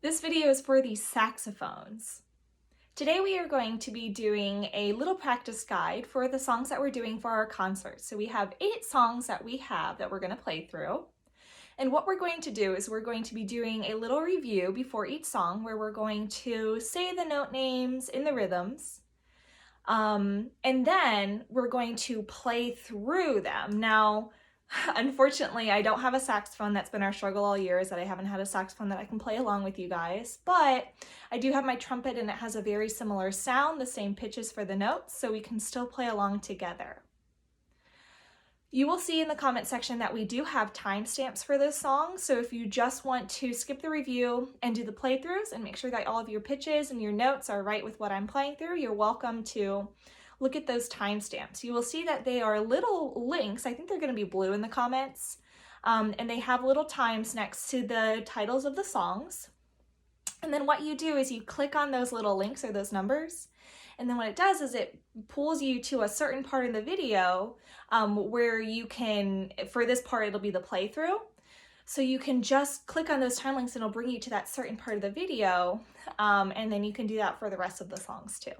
This video is for the saxophones. Today we are going to be doing a little practice guide for the songs that we're doing for our concert. So we have 8 songs that we're going to play through. And what we're going to do is we're going to be doing a little review before each song where we're going to say the note names in the rhythms. And then we're going to play through them. Now, unfortunately, I don't have a saxophone. That's been our struggle all year, is that I haven't had a saxophone that I can play along with you guys. But I do have my trumpet, and it has a very similar sound, the same pitches for the notes, so we can still play along together. You will see in the comment section that we do have timestamps for this song, so if you just want to skip the review and do the playthroughs and make sure that all of your pitches and your notes are right with what I'm playing through, you're welcome to look at those timestamps. You will see that they are little links. I think they're going to be blue in the comments, and they have little times next to the titles of the songs. And then what you do is you click on those little links or those numbers, and then what it does is it pulls you to a certain part in the video where you can, for this part it'll be the playthrough, so you can just click on those time links and it'll bring you to that certain part of the video, and then you can do that for the rest of the songs too.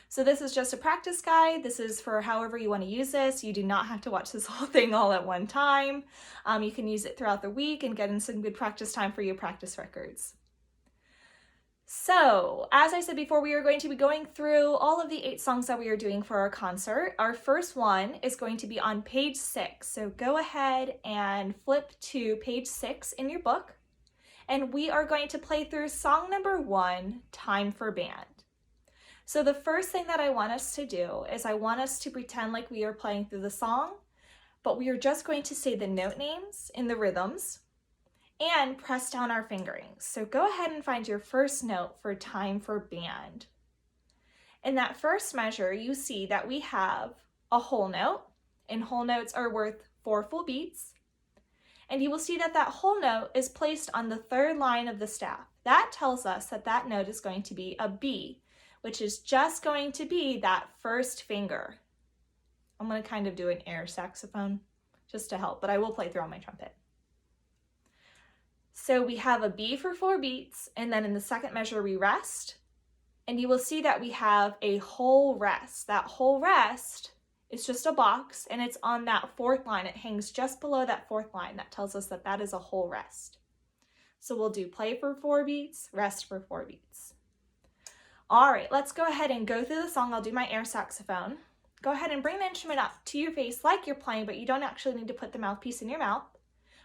So this is just a practice guide. This is for however you want to use this. You do not have to watch this whole thing all at one time. You can use it throughout the week and get in some good practice time for your practice records. So, as I said before, we are going to be going through all of the 8 songs that we are doing for our concert. Our first one is going to be on page 6. So go ahead and flip to page 6 in your book. And we are going to play through song number 1, Time for Band. So the first thing that I want us to do is I want us to pretend like we are playing through the song, but we are just going to say the note names in the rhythms and press down our fingerings. So go ahead and find your first note for Time for Band. In that first measure, you see that we have a whole note, and whole notes are worth 4 full beats. And you will see that that whole note is placed on the 3rd line of the staff. That tells us that that note is going to be a B, which is just going to be that first finger. I'm going to kind of do an air saxophone just to help, but I will play through on my trumpet. So we have a B for 4 beats, and then in the second measure we rest, and you will see that we have a whole rest. That whole rest is just a box, and it's on that 4th line. It hangs just below that 4th line. That tells us that that is a whole rest. So we'll do play for 4 beats, rest for 4 beats. All right, let's go ahead and go through the song. I'll do my air saxophone. Go ahead and bring the instrument up to your face like you're playing, but you don't actually need to put the mouthpiece in your mouth.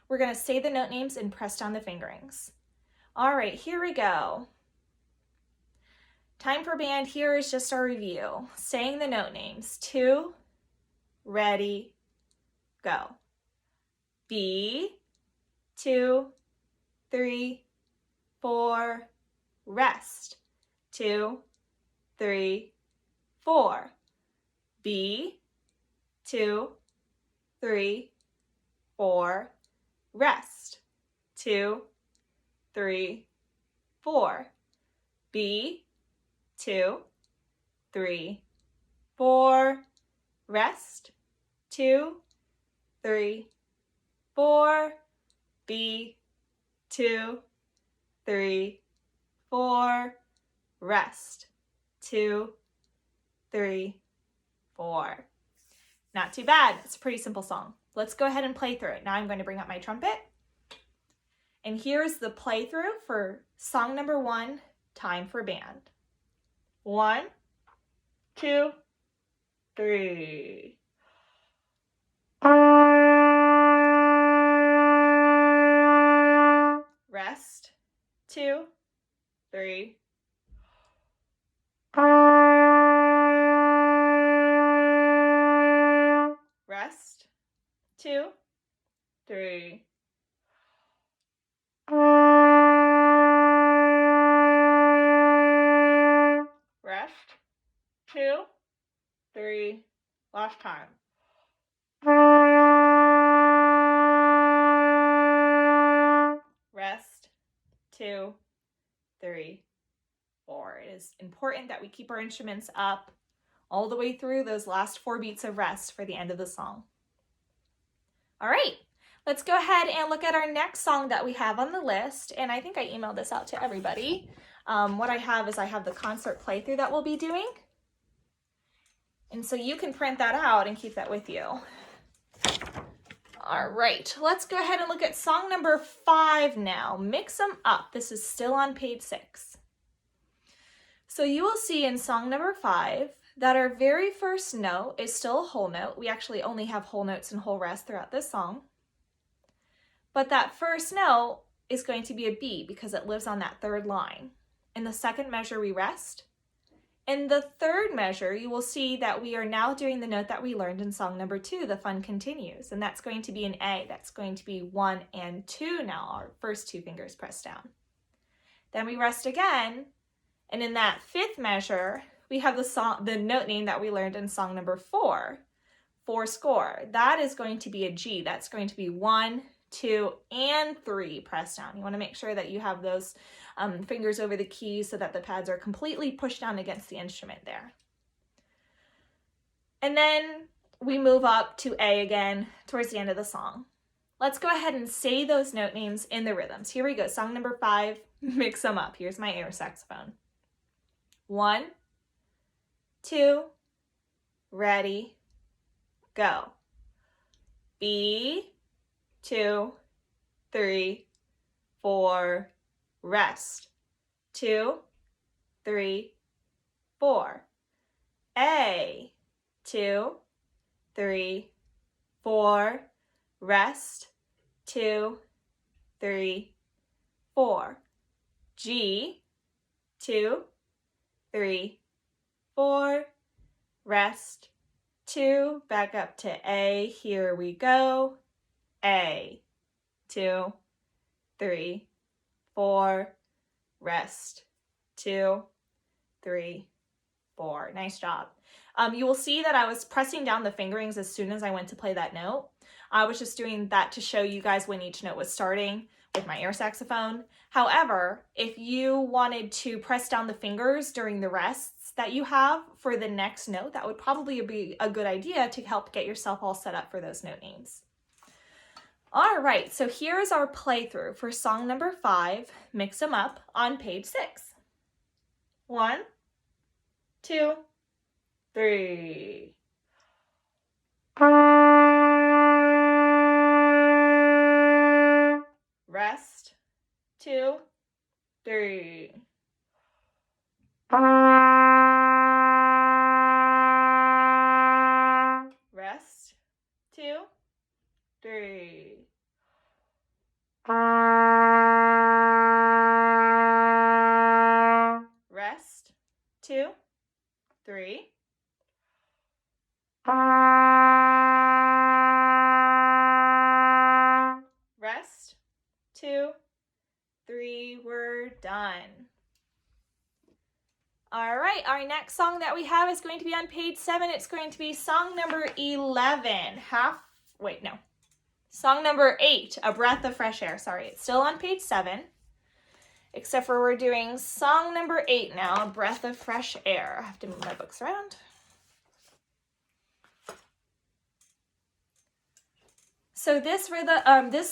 We're going to say the note names and press down the fingerings. All right, here we go. Time for Band, here is just our review. Saying the note names. 2, ready, go. B, 2, 3, 4, rest. 2, 3, 4. B, 2, 3, 4. Rest. 2, 3, 4. B, 2, 3, 4. Rest. 2, 3, 4. B, 2, 3, 4. Rest. 2, 3, 4. Not too bad. It's a pretty simple song. Let's go ahead and play through it. Now I'm going to bring up my trumpet. And here's the playthrough for song number 1, Time for Band. 1, 2, 3. Rest. 2, 3. Rest. 2, 3. Rest. 2, 3. Last time. Rest. 2, 3, 4. It is important that we keep our instruments up all the way through those last 4 beats of rest for the end of the song. All right, Let's go ahead and look at our next song that we have on the list. And I think I emailed this out to everybody. What I have is I have the concert playthrough that we'll be doing. And so you can print that out and keep that with you. All right, let's go ahead and look at song number 5 now. Mix them up. This is still on page 6. So you will see in song number 5 that our very first note is still a whole note. We actually only have whole notes and whole rest throughout this song. But that first note is going to be a B because it lives on that third line. In the second measure, we rest. In the third measure, you will see that we are now doing the note that we learned in song number 2, The Fun Continues, and that's going to be an A. That's going to be 1 and 2 now, our first 2 fingers pressed down. Then we rest again, and in that fifth measure, we have the note name that we learned in song number 4, 4 score. That is going to be a G. That's going to be 1, 2, and 3 pressed down. You want to make sure that you have those fingers over the keys so that the pads are completely pushed down against the instrument there. And then we move up to A again towards the end of the song. Let's go ahead and say those note names in the rhythms. Here we go. Song number 5, mix them up. Here's my air saxophone. 1, 2, ready, go. B, 2, 3, 4, rest. 2, 3, 4. A, 2, 3, 4, rest. 2, 3, 4. G, 2, 3, 4, rest. 2, back up to A, here we go. A, 2, 3, 4, rest. 2, 3, 4. Nice job. You will see that I was pressing down the fingerings as soon as I went to play that note. I was just doing that to show you guys when each note was starting with my air saxophone. However, if you wanted to press down the fingers during the rests that you have for the next note, that would probably be a good idea to help get yourself all set up for those note names. All right, so here's our playthrough for song number 5, Mix 'em Up, on page 6. 1, 2, 3. Rest. 2, 3. Rest. 2, 3. Rest. 2, 3. Rest. 2, 3. We're done. All right, our next song that we have is going to be on page 7. It's going to be song number 11. Song number 8, A Breath of Fresh Air. Sorry, it's still on page 7, except for we're doing song number 8 now, A Breath of Fresh Air. I have to move my books around. So this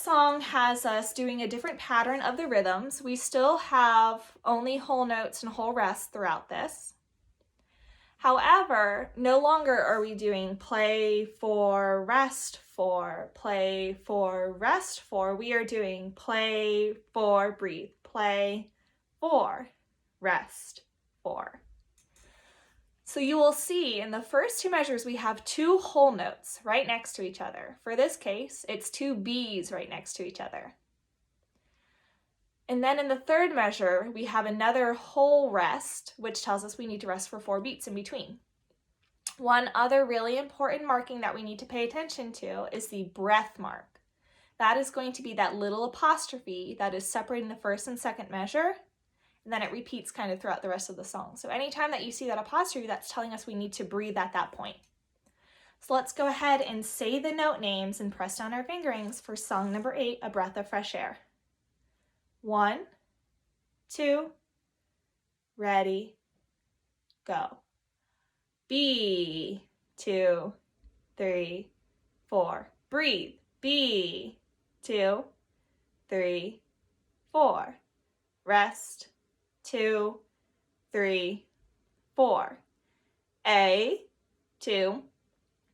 song has us doing a different pattern of the rhythms. We still have only whole notes and whole rests throughout this. However, no longer are we doing play, 4, rest, 4, play, 4, rest, 4. We are doing play, 4, breathe, play, 4, rest, 4. So you will see in the first 2 measures, we have 2 whole notes right next to each other. For this case, it's 2 Bs right next to each other. And then in the third measure, we have another whole rest, which tells us we need to rest for 4 beats in between. One other really important marking that we need to pay attention to is the breath mark. That is going to be that little apostrophe that is separating the first and second measure, and then it repeats kind of throughout the rest of the song. So anytime that you see that apostrophe, that's telling us we need to breathe at that point. So let's go ahead and say the note names and press down our fingerings for song number 8, A Breath of Fresh Air. 1, 2, ready, go. B, 2, 3, 4. Breathe. B, 2, 3, 4. Rest, 2, 3, 4. A, 2,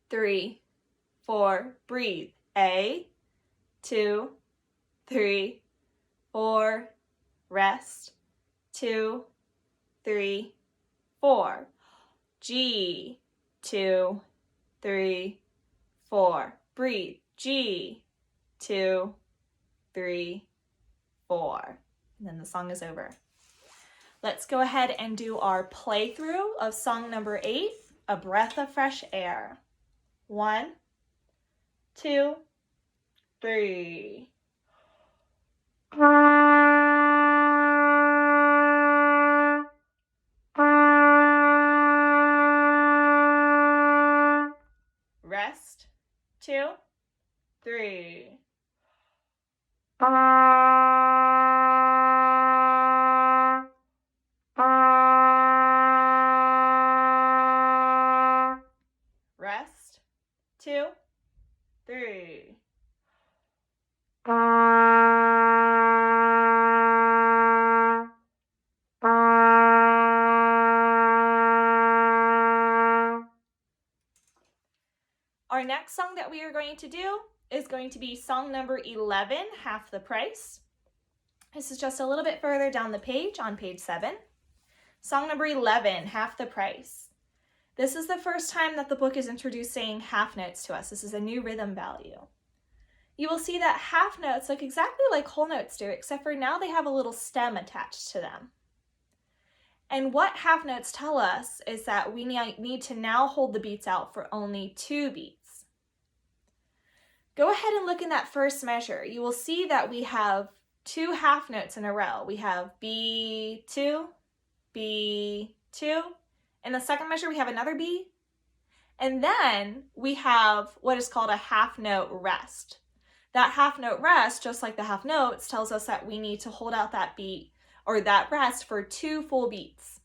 3, 4. Breathe. A, 2, 3, 4. Rest, 2, 3, 4. G, 2, 3, 4. Breathe. G, 2, 3, 4. And then the song is over. Let's go ahead and do our playthrough of song number 8, A Breath of Fresh Air. 1, 2, 3. Rest, 2, 3. Rest, 2, 3. Our next song that we are going to do is going to be song number 11, Half the Price. This is just a little bit further down the page on page 7. Song number 11, Half the Price. This is the first time that the book is introducing half notes to us. This is a new rhythm value. You will see that half notes look exactly like whole notes do, except for now they have a little stem attached to them. And what half notes tell us is that we need to now hold the beats out for only 2 beats. Go ahead and look in that first measure. You will see that we have 2 half notes in a row. We have B2, B2. In the second measure, we have another B. And then we have what is called a half note rest. That half note rest, just like the half notes, tells us that we need to hold out that beat or that rest for 2 full beats.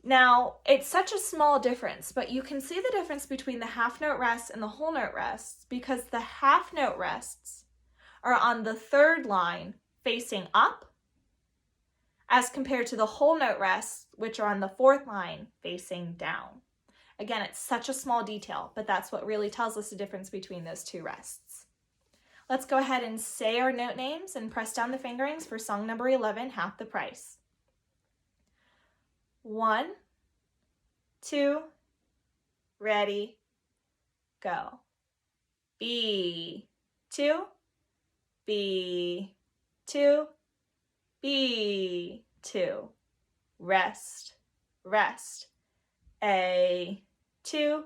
Now, it's such a small difference, but you can see the difference between the half note rests and the whole note rests because the half note rests are on the 3rd line facing up as compared to the whole note rests, which are on the 4th line facing down. Again, it's such a small detail, but that's what really tells us the difference between those 2 rests. Let's go ahead and say our note names and press down the fingerings for song number 11, Half the Price. 1, 2, ready, go. B, 2, B, 2, B, 2. Rest, rest. A, 2,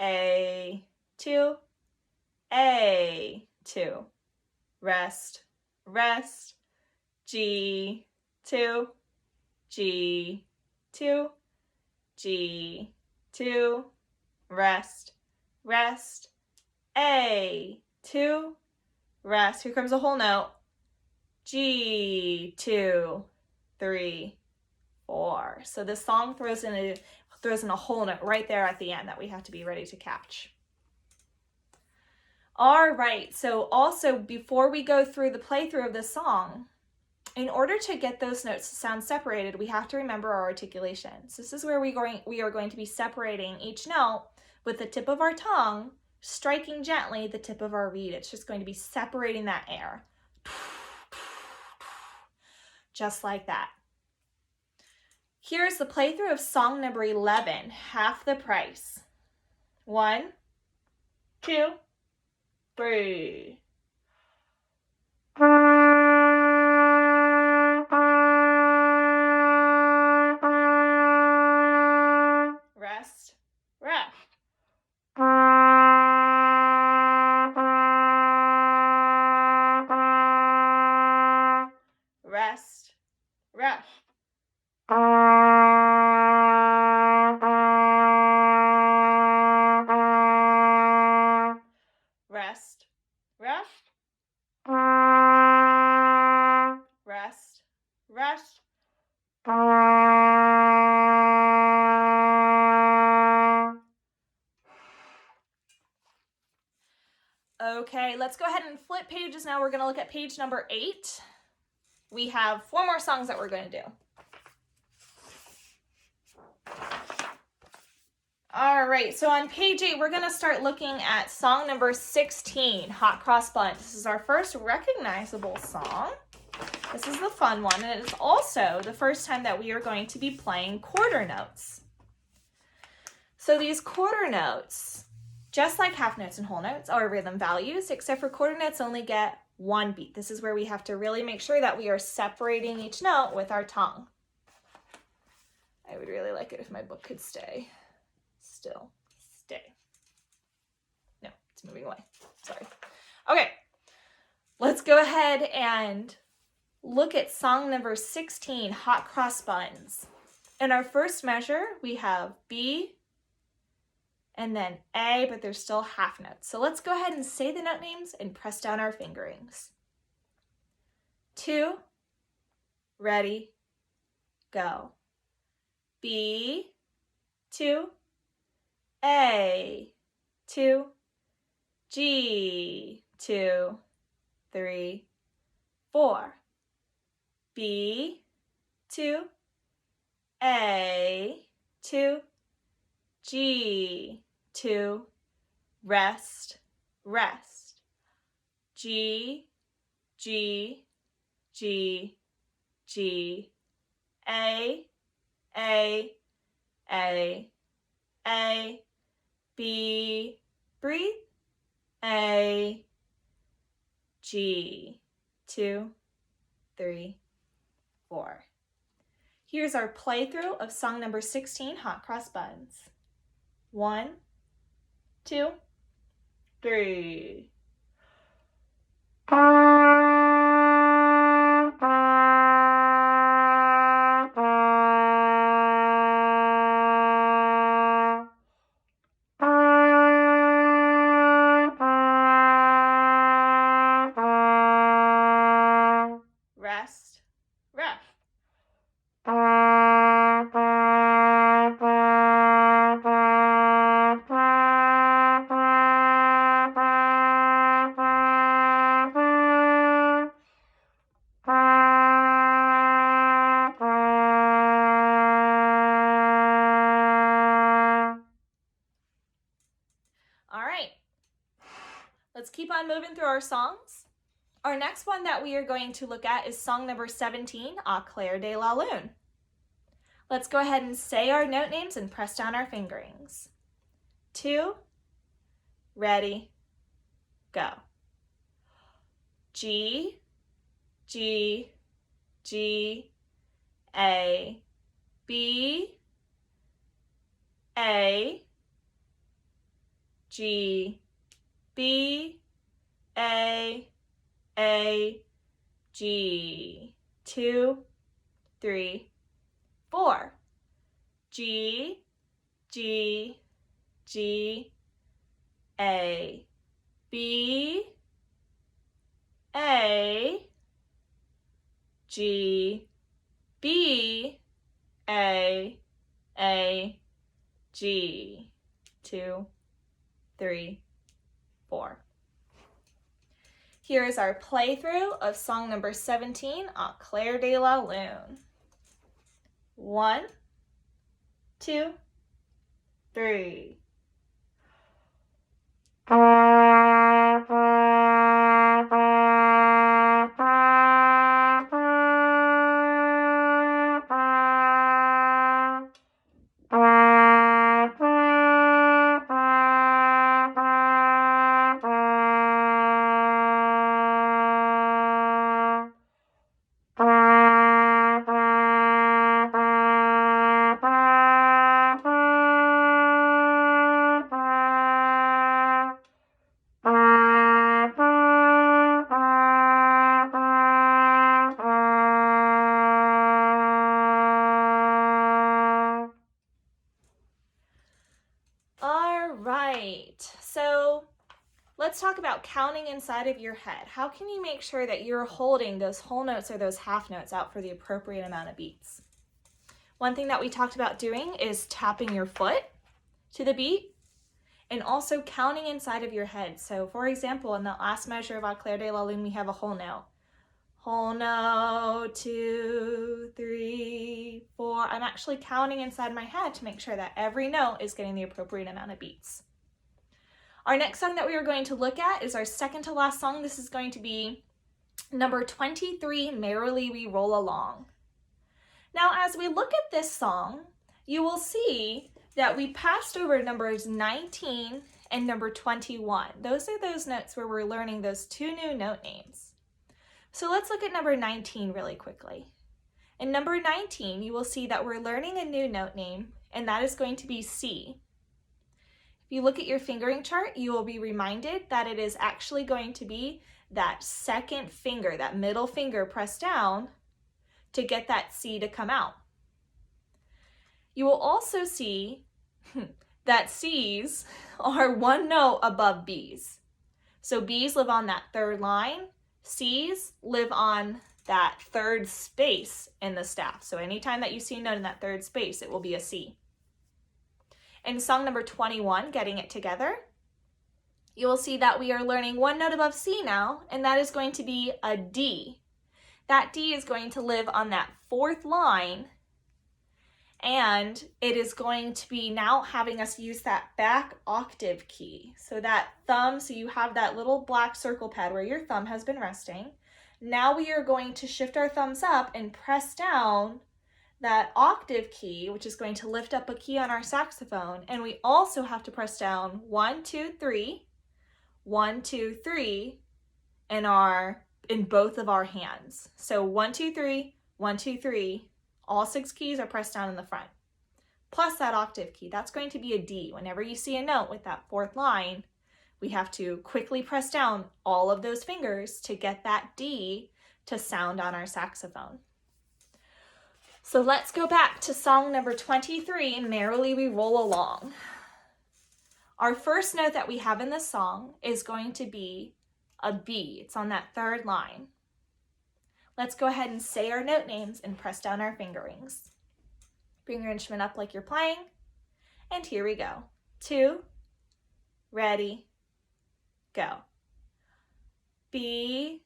A, 2, A, 2. Rest, rest. G, 2, G, 2, G, 2, rest, rest, A, 2, rest. Here comes a whole note. G, 2, 3, 4. So this song throws in a whole note right there at the end that we have to be ready to catch. All right, so also before we go through the playthrough of this song, in order to get those notes to sound separated, we have to remember our articulations. This is where we are going to be separating each note with the tip of our tongue, striking gently the tip of our reed. It's just going to be separating that air. Just like that. Here's the playthrough of song number 11, Half the Price. 1, 2, 3. Rest, rest. Rest, rest. Rest, rest. Rest, rest. Okay, let's go ahead and flip pages now. We're going to look at page number 8. We have 4 more songs that we're going to do. All right, so on page 8, we're going to start looking at song number 16, Hot Cross Buns. This is our first recognizable song. This is the fun one, and it is also the first time that we are going to be playing quarter notes. So these quarter notes, just like half notes and whole notes, are rhythm values, except for quarter notes only get 1 beat. This is where we have to really make sure that we are separating each note with our tongue. I would really like it if my book could stay. Still stay. No, it's moving away. Sorry. Okay, let's go ahead and look at song number 16, Hot Cross Buns. In our first measure, we have B and then A, but there's still half notes. So let's go ahead and say the note names and press down our fingerings. 2, ready, go. B, 2, A, 2, G, 2, 3, 4. B, 2, A, 2, G, 2, rest, rest. G, G, G, G, A, A, B, breathe, A, G, 2, 3, 4. Here's our playthrough of song number 16, Hot Cross Buns. 1, 2, 3. Rest, rest. All right, let's keep on moving through our songs. Our next one that we are going to look at is song number 17, Au Clair de la Lune. Let's go ahead and say our note names and press down our fingerings. 2, ready, go. G, G, G, A, B, A, G, B, A, G, 2, 3, 4. G, G, G, A, B, A, G, B, A, G, 2, 3, 4. Here is our playthrough of song number 17, Au Clair de la Lune. 1, 2, 3. So let's talk about counting inside of your head. How can you make sure that you're holding those whole notes or those half notes out for the appropriate amount of beats? One thing that we talked about doing is tapping your foot to the beat and also counting inside of your head. So for example, in the last measure of Au clair de la lune, we have a whole note. Whole note, 2, 3, 4. I'm actually counting inside my head to make sure that every note is getting the appropriate amount of beats. Our next song that we are going to look at is our second to last song. This is going to be number 23, Merrily We Roll Along. Now, as we look at this song, you will see that we passed over numbers 19 and number 21. Those are those notes where we're learning those two new note names. So let's look at number 19 really quickly. In number 19, you will see that we're learning a new note name, and that is going to be C. If you look at your fingering chart, you will be reminded that it is actually going to be that second finger, that middle finger pressed down to get that C to come out. You will also see that C's are one note above B's. So B's live on that third line, C's live on that third space in the staff. So anytime that you see a note in that third space, it will be a C. In song number 21, Getting It Together, you will see that we are learning one note above C now, and that is going to be a D. That D is going to live on that fourth line, and it is going to be now having us use that back octave key. So that thumb, so you have that little black circle pad where your thumb has been resting. Now we are going to shift our thumbs up and press down that octave key, which is going to lift up a key on our saxophone, and we also have to press down 1, 2, 3, 1, 2, 3 in both of our hands. So 1, 2, 3, 1, 2, 3. All 6 keys are pressed down in the front. Plus that octave key, that's going to be a D. Whenever you see a note with that fourth line, we have to quickly press down all of those fingers to get that D to sound on our saxophone. So let's go back to song number 23, Merrily We Roll Along. Our first note that we have in this song is going to be a B. It's on that third line. Let's go ahead and say our note names and press down our fingerings. Bring your instrument up like you're playing, and here we go. 2, ready, go. B,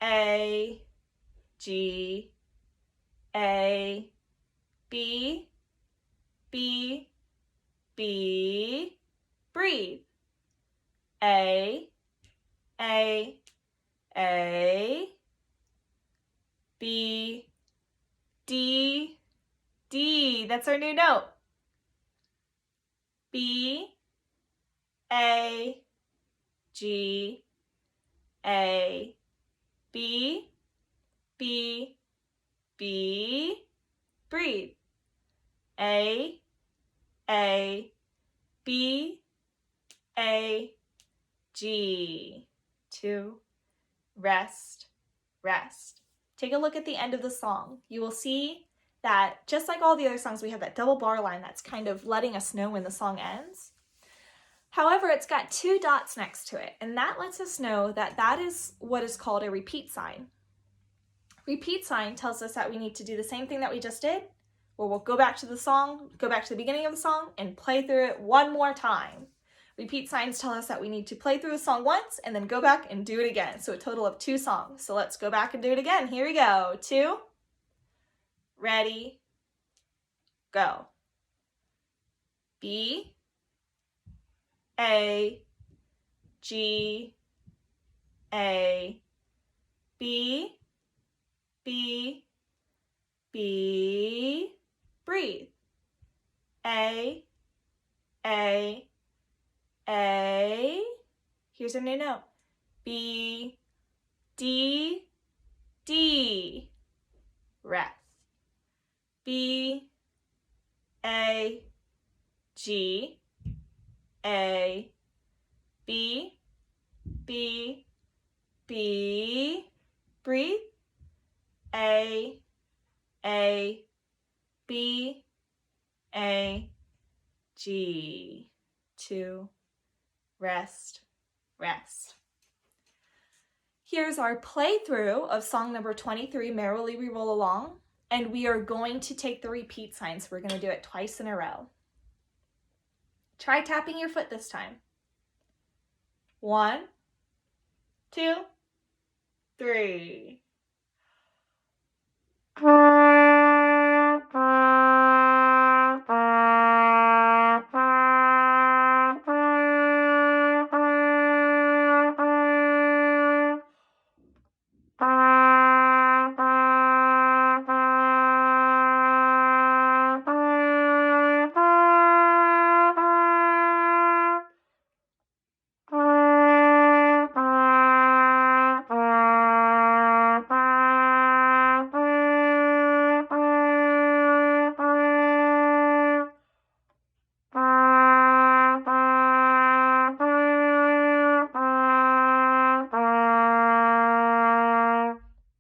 A, G, A, B, B, B, breathe. A, A, B, D, D. That's our new note. B, A, G, A, B, B, B, breathe. A, B, A, G. 2, rest, rest. Take a look at the end of the song. You will see that just like all the other songs, we have that double bar line that's kind of letting us know when the song ends. However, it's got 2 dots next to it, and that lets us know that that is what is called a repeat sign. Repeat sign tells us that we need to do the same thing that we just did, where we'll go back to the song, go back to the beginning of the song, and play through it one more time. Repeat signs tell us that we need to play through the song once and then go back and do it again. So a total of 2 songs. So let's go back and do it again. Here we go. 2, ready, go. B, A, G, A, B, B, B, breathe. A, here's a new note. B, D, D, rest. B, A, G, A, B, B, B, breathe. A, B, A, G. 2, rest, rest. Here's our playthrough of song number 23, Merrily We Roll Along, and we are going to take the repeat sign, so we're going to do it twice in a row. Try tapping your foot this time. 1, 2, 3.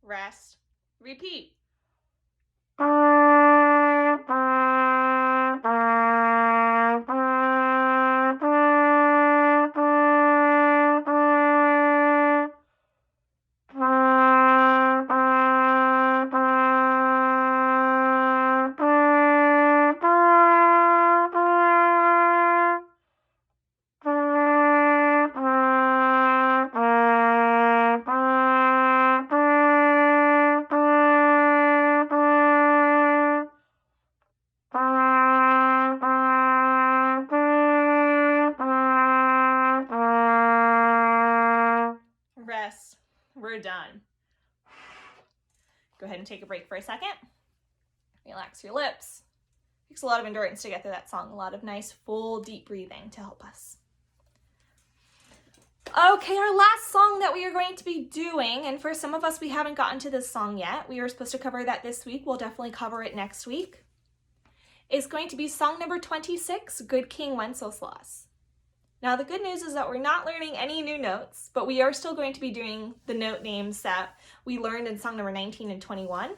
Rest. Repeat. Rest. We're done. Go ahead and take a break for a second. Relax your lips. It takes a lot of endurance to get through that song. A lot of nice, full, deep breathing to help us. Okay, our last song that we are going to be doing, and for some of us, we haven't gotten to this song yet. We were supposed to cover that this week. We'll definitely cover it next week. Is going to be song number 26, Good King Wenceslas. Now, the good news is that we're not learning any new notes, but we are still going to be doing the note names that we learned in song number 19 and 21.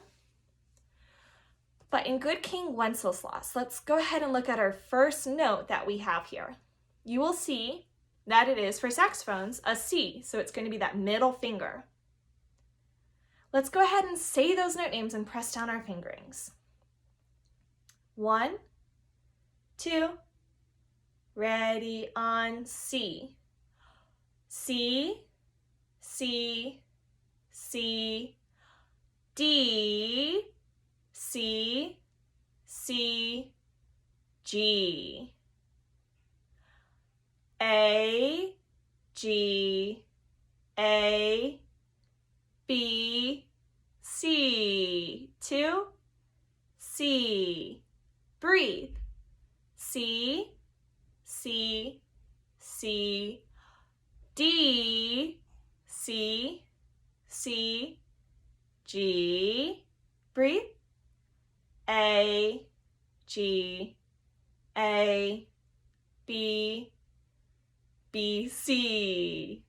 But in Good King Wenceslas, let's go ahead and look at our first note that we have here. You will see that it is, for saxophones, a C, so it's going to be that middle finger. Let's go ahead and say those note names and press down our fingerings. 1, 2, ready, on, C. C, C, C, D, C, C, G. A, G, A, B, C. 2, C. Breathe. C, C, C, D, C, C, G. Breathe. A, G, A, B, B, C,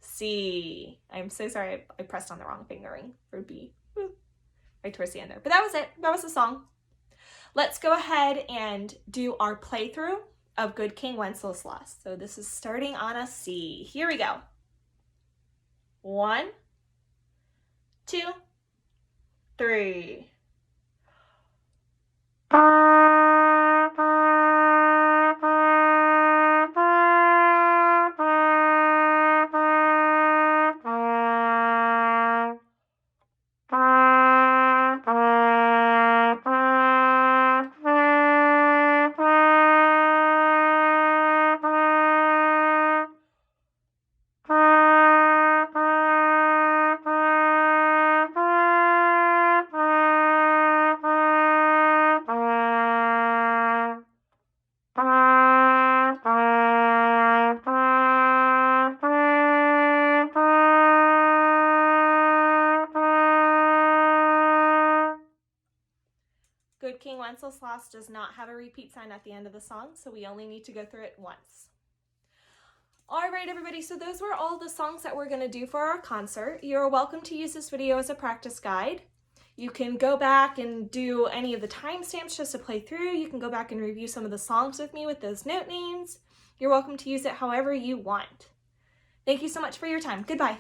C. I'm so sorry I pressed on the wrong fingering for B. Right towards the end there. But that was it. That was the song. Let's go ahead and do our playthrough of Good King Wenceslas. So this is starting on a C. Here we go. 1, 2, 3. Good King Wenceslas does not have a repeat sign at the end of the song, so we only need to go through it once. All right, everybody, so those were all the songs that we're going to do for our concert. You're welcome to use this video as a practice guide. You can go back and do any of the timestamps just to play through. You can go back and review some of the songs with me with those note names. You're welcome to use it however you want. Thank you so much for your time. Goodbye.